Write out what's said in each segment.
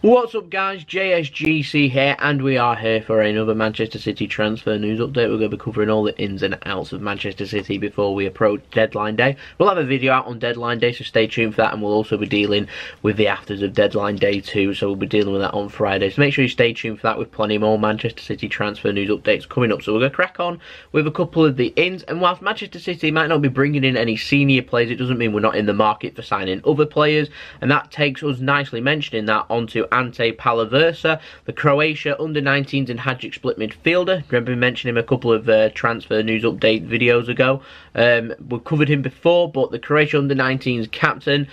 What's up guys, JSGC here, and we are here for another Manchester City transfer news update. We're going to be covering all the ins and outs of Manchester City before we approach deadline day. We'll have a video out on deadline day, so stay tuned for that, and we'll also be dealing with the afters of deadline day too, so we'll be dealing with that on Friday. So make sure you stay tuned for that, with plenty more Manchester City transfer news updates coming up. So we're going to crack on with a couple of the ins, and whilst Manchester City might not be bringing in any senior players, it doesn't mean we're not in the market for signing other players, and that takes us nicely mentioning that onto Ante Palaversa, the Croatia under-19s and Hajduk split midfielder. Remember me mentioning him a couple of transfer news update videos ago. We've covered him before, but the Croatia under-19s captain.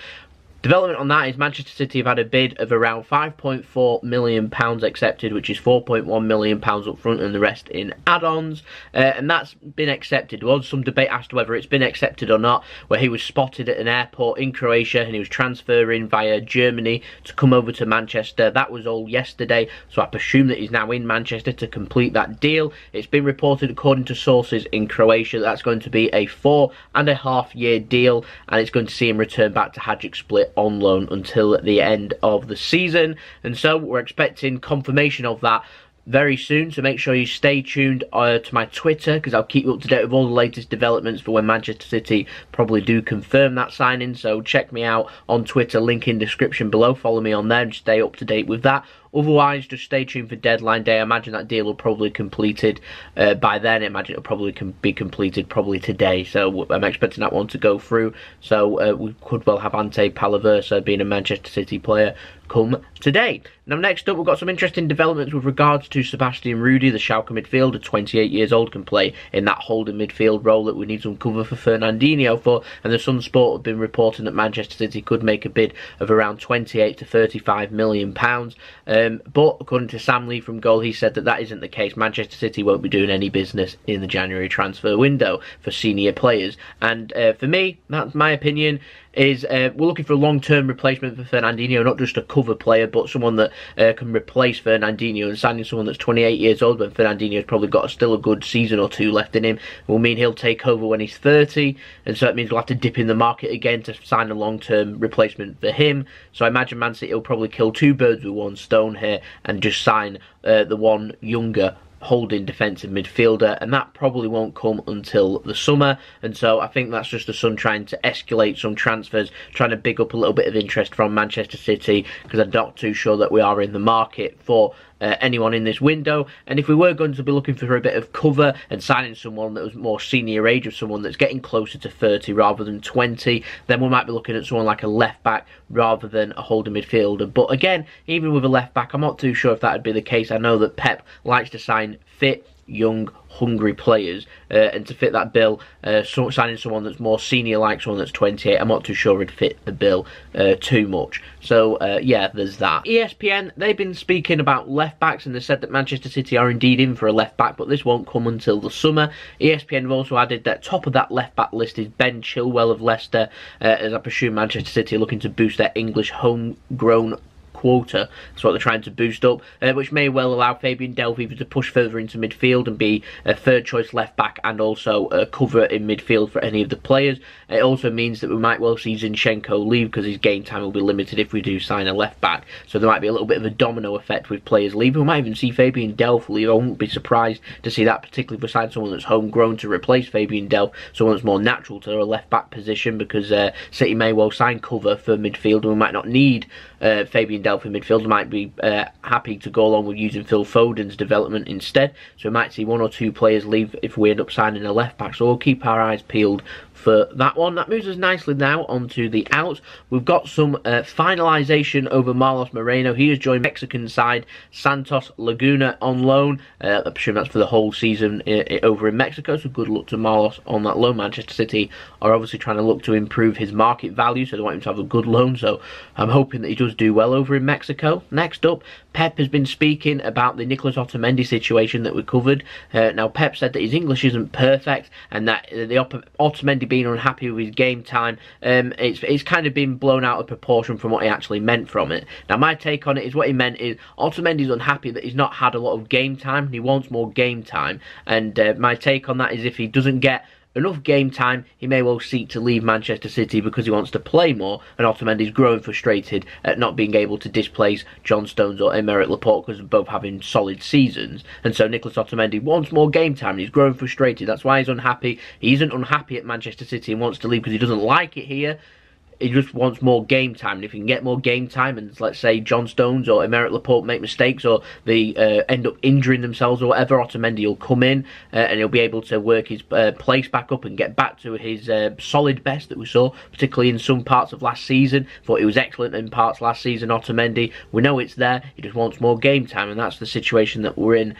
Development on that is Manchester City have had a bid of around £5.4 million accepted, which is £4.1 million up front and the rest in add-ons, and that's been accepted. There was some debate as to whether it's been accepted or not, where he was spotted at an airport in Croatia and he was transferring via Germany to come over to Manchester. That was all yesterday, so I presume that he's now in Manchester to complete that deal. It's been reported, according to sources in Croatia, that that's going to be a 4.5-year deal, and it's going to see him return back to Hajduk split on loan until the end of the season, and so we're expecting confirmation of that very soon. So make sure you stay tuned to my Twitter, because I'll keep you up to date with all the latest developments for when Manchester City probably do confirm that signing. So check me out on Twitter, link in description below, follow me on there and stay up to date with that. Otherwise, just stay tuned for deadline day. I imagine that deal will probably be completed by then. I imagine it'll probably be completed probably today. So I'm expecting that one to go through. So we could well have Ante Palaversa, being a Manchester City player, come today. Now next up, we've got some interesting developments with regards to Sebastian Rudy, the Schalke midfielder, 28 years old, can play in that holding midfield role that we need some cover for Fernandinho for. And the Sun Sport have been reporting that Manchester City could make a bid of around 28 to 35 million pounds. But according to Sam Lee from Goal, he said that that isn't the case. Manchester City won't be doing any business in the January transfer window for senior players. And for me, that's my opinion, is we're looking for a long-term replacement for Fernandinho, not just a cover player, but someone that can replace Fernandinho. And signing someone that's 28 years old when Fernandinho's probably got still a good season or two left in him will mean he'll take over when he's 30, and so it means we'll have to dip in the market again to sign a long-term replacement for him. So I imagine Man City will probably kill two birds with one stone here and just sign the one younger holding defensive midfielder, and that probably won't come until the summer. And so I think that's just the Sun trying to escalate some transfers, trying to big up a little bit of interest from Manchester City, because I'm not too sure that we are in the market for anyone in this window. And if we were going to be looking for a bit of cover and signing someone that was more senior age, of someone that's getting closer to 30 rather than 20, then we might be looking at someone like a left back rather than a holding midfielder. But again, even with a left back, I'm not too sure if that would be the case. I know that Pep likes to sign fit, young, hungry players, and to fit that bill, signing someone that's more senior, like someone that's 28, I'm not too sure would fit the bill too much. So yeah, there's that. ESPN, they've been speaking about left backs, and they said that Manchester City are indeed in for a left back, but this won't come until the summer. ESPN have also added that top of that left back list is Ben Chilwell of Leicester, as I presume Manchester City are looking to boost their English homegrown quota. That's what they're trying to boost up, which may well allow Fabian Delph to push further into midfield and be a third choice left back, and also cover in midfield for any of the players. It also means that we might well see Zinchenko leave, because his game time will be limited if we do sign a left back. So there might be a little bit of a domino effect with players leaving. We might even see Fabian Delph leave. I wouldn't be surprised to see that, particularly if we sign someone that's homegrown to replace Fabian Delph, someone that's more natural to a left back position, because City may well sign cover for midfield, and we might not need Fabian Delph in midfield. Might be happy to go along with using Phil Foden's development instead. So we might see one or two players leave if we end up signing a left back. So we'll keep our eyes peeled for that one. That moves us nicely now onto the outs. We've got some finalisation over Marlos Moreno. He has joined Mexican side Santos Laguna on loan. I presume that's for the whole season over in Mexico, so good luck to Marlos on that loan. Manchester City are obviously trying to look to improve his market value, so they want him to have a good loan, so I'm hoping that he does do well over in Mexico. Next up, Pep has been speaking about the Nicolas Otamendi situation that we covered. Now, Pep said that his English isn't perfect, and that the Otamendi being unhappy with his game time, it's kind of been blown out of proportion from what he actually meant from it. Now, my take on it is what he meant is Otamendi's unhappy that he's not had a lot of game time, and he wants more game time. And my take on that is if he doesn't get enough game time, he may well seek to leave Manchester City because he wants to play more, and Otamendi's growing frustrated at not being able to displace John Stones or Aymeric Laporte because of both having solid seasons. And so Nicolas Otamendi wants more game time, and he's growing frustrated. That's why he's unhappy. He isn't unhappy at Manchester City and wants to leave because he doesn't like it here. He just wants more game time, and if he can get more game time, and let's say John Stones or Aymeric Laporte make mistakes, or they end up injuring themselves or whatever, Otamendi will come in and he'll be able to work his place back up and get back to his solid best that we saw, particularly in some parts of last season. Thought he was excellent in parts last season, Otamendi. We know it's there, he just wants more game time, and that's the situation that we're in.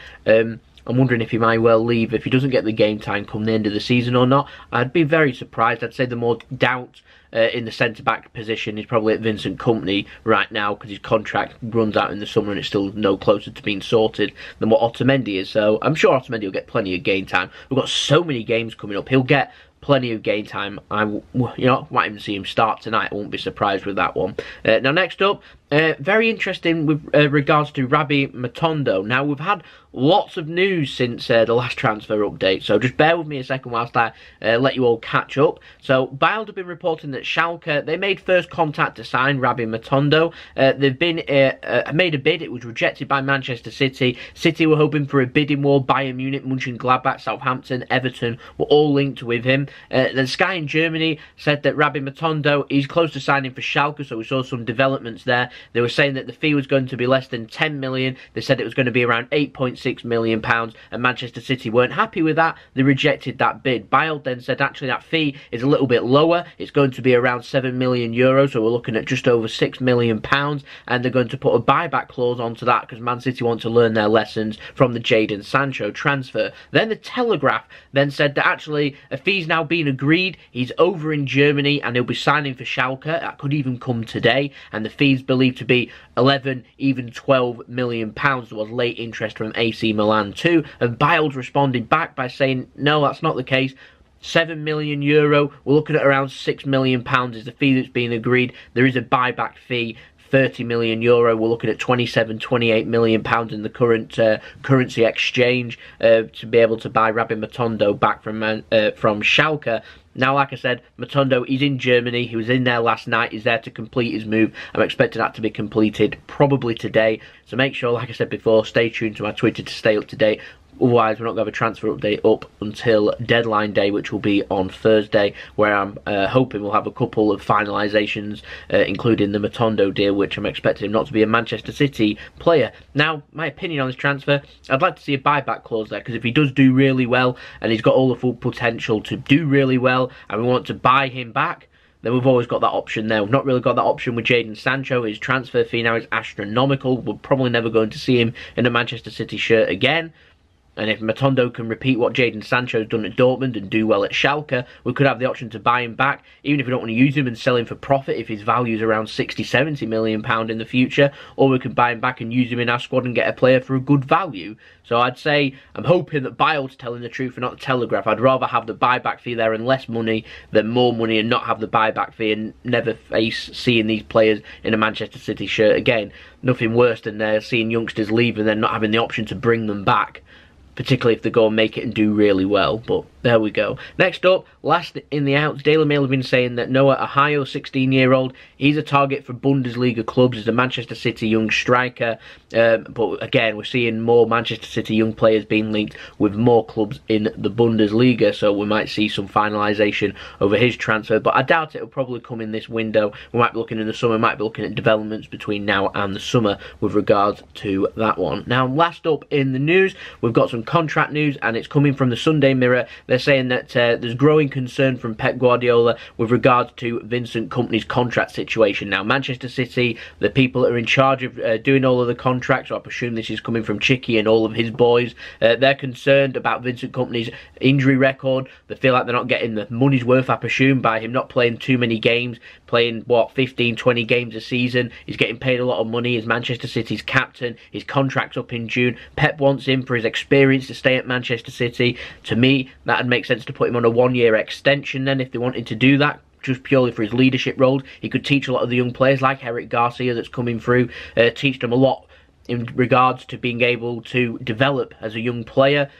I'm wondering if he might well leave if he doesn't get the game time come the end of the season or not. I'd be very surprised. I'd say the more doubt in the centre-back position is probably at Vincent Kompany right now, because his contract runs out in the summer and it's still no closer to being sorted than what Otamendi is. So I'm sure Otamendi will get plenty of game time. We've got so many games coming up. He'll get plenty of game time. Might even see him start tonight. I won't be surprised with that one. Now, next up, very interesting with regards to Rabbi Matondo. Now, we've had lots of news since the last transfer update, so just bear with me a second whilst I let you all catch up. So, Bild have been reporting that Schalke, they made first contact to sign Rabbi Matondo. They've been made a bid. It was rejected by Manchester City. City were hoping for a bidding war. Bayern Munich, Mönchengladbach, Southampton, Everton were all linked with him. Then Sky in Germany said that Rabbi Matondo is close to signing for Schalke, so we saw some developments there. They were saying that the fee was going to be less than 10 million. They said it was going to be around 8.6 million pounds, and Manchester City weren't happy with that. They rejected that bid. Bild then said actually that fee is a little bit lower. It's going to be around 7 million euros, so we're looking at just over 6 million pounds, and they're going to put a buyback clause onto that because Man City want to learn their lessons from the Jadon Sancho transfer. Then the Telegraph then said that actually a fee's now been agreed. He's over in Germany and he'll be signing for Schalke. That could even come today, and the fee's believed to be 11, even 12 million pounds. There was late interest from AC Milan too, and Bild responded back by saying no, that's not the case. 7 million euro, we're looking at around 6 million pounds is the fee that's been agreed. There is a buyback fee, 30 million euro. We're looking at 27, 28 million pounds in the current currency exchange to be able to buy Rabbi Matondo back from Schalke. Now, like I said, Matondo, he's in Germany. He was in there last night. He's there to complete his move. I'm expecting that to be completed probably today. So make sure, like I said before, stay tuned to my Twitter to stay up to date. Otherwise, we're not going to have a transfer update up until deadline day, which will be on Thursday, where I'm hoping we'll have a couple of finalisations, including the Matondo deal, which I'm expecting him not to be a Manchester City player. Now, my opinion on this transfer, I'd like to see a buyback clause there, because if he does do really well, and he's got all the full potential to do really well, and we want to buy him back, then we've always got that option there. We've not really got that option with Jadon Sancho. His transfer fee now is astronomical. We're probably never going to see him in a Manchester City shirt again. And if Matondo can repeat what Jadon Sancho's done at Dortmund and do well at Schalke, we could have the option to buy him back, even if we don't want to use him and sell him for profit if his value is around 60, 70 million pound in the future, or we could buy him back and use him in our squad and get a player for a good value. So I'd say, I'm hoping that Bild's telling the truth and not the Telegraph. I'd rather have the buyback fee there and less money than more money and not have the buyback fee and never face seeing these players in a Manchester City shirt again. Nothing worse than seeing youngsters leave and then not having the option to bring them back, particularly if they go and make it and do really well. But there we go. Next up, last in the outs, Daily Mail have been saying that Noah Ohio, 16-year-old, he's a target for Bundesliga clubs as a Manchester City young striker. But again, we're seeing more Manchester City young players being linked with more clubs in the Bundesliga, so we might see some finalisation over his transfer. But I doubt it will probably come in this window. We might be looking in the summer, might be looking at developments between now and the summer with regards to that one. Now, last up in the news, we've got some contract news, and it's coming from the Sunday Mirror. They're saying that there's growing concern from Pep Guardiola with regards to Vincent Kompany's contract situation. Now, Manchester City, the people that are in charge of doing all of the contracts, so I presume this is coming from Chicky and all of his boys, they're concerned about Vincent Kompany's injury record. They feel like they're not getting the money's worth, I presume, by him not playing too many games, playing, 15, 20 games a season. He's getting paid a lot of money as Manchester City's captain. His contract's up in June. Pep wants him for his experience to stay at Manchester City. To me, that'd make sense to put him on a one-year extension then, if they wanted to do that, just purely for his leadership role. He could teach a lot of the young players like Eric Garcia that's coming through, teach them a lot in regards to being able to develop as a young player.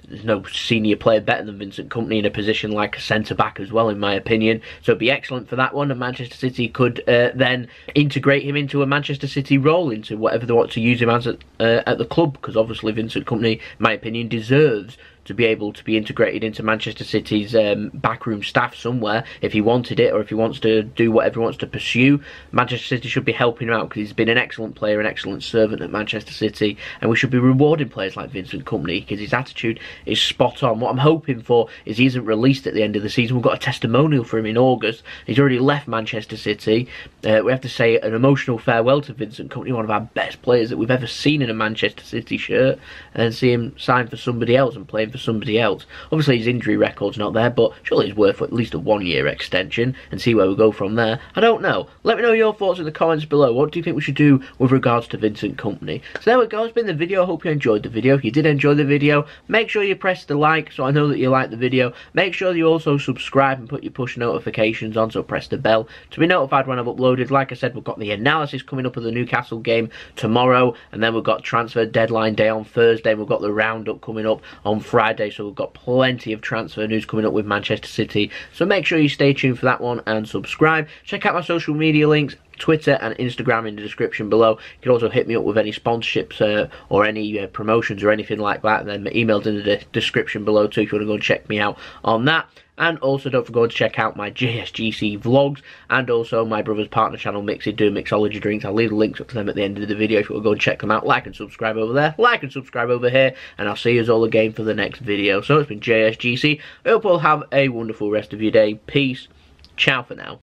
there's no senior player better than Vincent Kompany in a position like a centre-back as well, in my opinion. So it'd be excellent for that one, and Manchester City could then integrate him into a Manchester City role, into whatever they want to use him as at the club, because obviously Vincent Kompany, in my opinion, deserves to be able to be integrated into Manchester City's backroom staff somewhere if he wanted it, or if he wants to do whatever he wants to pursue. Manchester City should be helping him out, because he's been an excellent player, an excellent servant at Manchester City, and we should be rewarding players like Vincent Kompany, because his attitude is spot on. What I'm hoping for is he isn't released at the end of the season. We've got a testimonial for him in August. He's already left Manchester City. We have to say an emotional farewell to Vincent Kompany, one of our best players that we've ever seen in a Manchester City shirt, and then see him sign for somebody else and playing for somebody else. Obviously his injury record's not there, but surely it's worth at least a 1-year extension, and see where we go from there. I don't know. Let me know your thoughts in the comments below. What do you think we should do with regards to Vincent Kompany? So there we go. It's been the video. I hope you enjoyed the video. If you did enjoy the video, make sure you press the like so I know that you like the video. Make sure you also subscribe and put your push notifications on, so press the bell to be notified when I've uploaded. Like I said, we've got the analysis coming up of the Newcastle game tomorrow, and then we've got transfer deadline day on Thursday, and we've got the roundup coming up on Friday, so we've got plenty of transfer news coming up with Manchester City. So make sure you stay tuned for that one and subscribe. Check out my social media links, Twitter and Instagram, in the description below. You can also hit me up with any sponsorships or any promotions or anything like that, and then my email's in the description below too if you want to go and check me out on that. And also don't forget to check out my JSGC vlogs, and also my brother's partner channel Mixed doing mixology drinks. I'll leave the links up to them at the end of the video if you want to go and check them out. Like and subscribe over there, like and subscribe over here, and I'll see you all again for the next video. So it's been JSGC. I hope you all have a wonderful rest of your day. Peace. Ciao for now.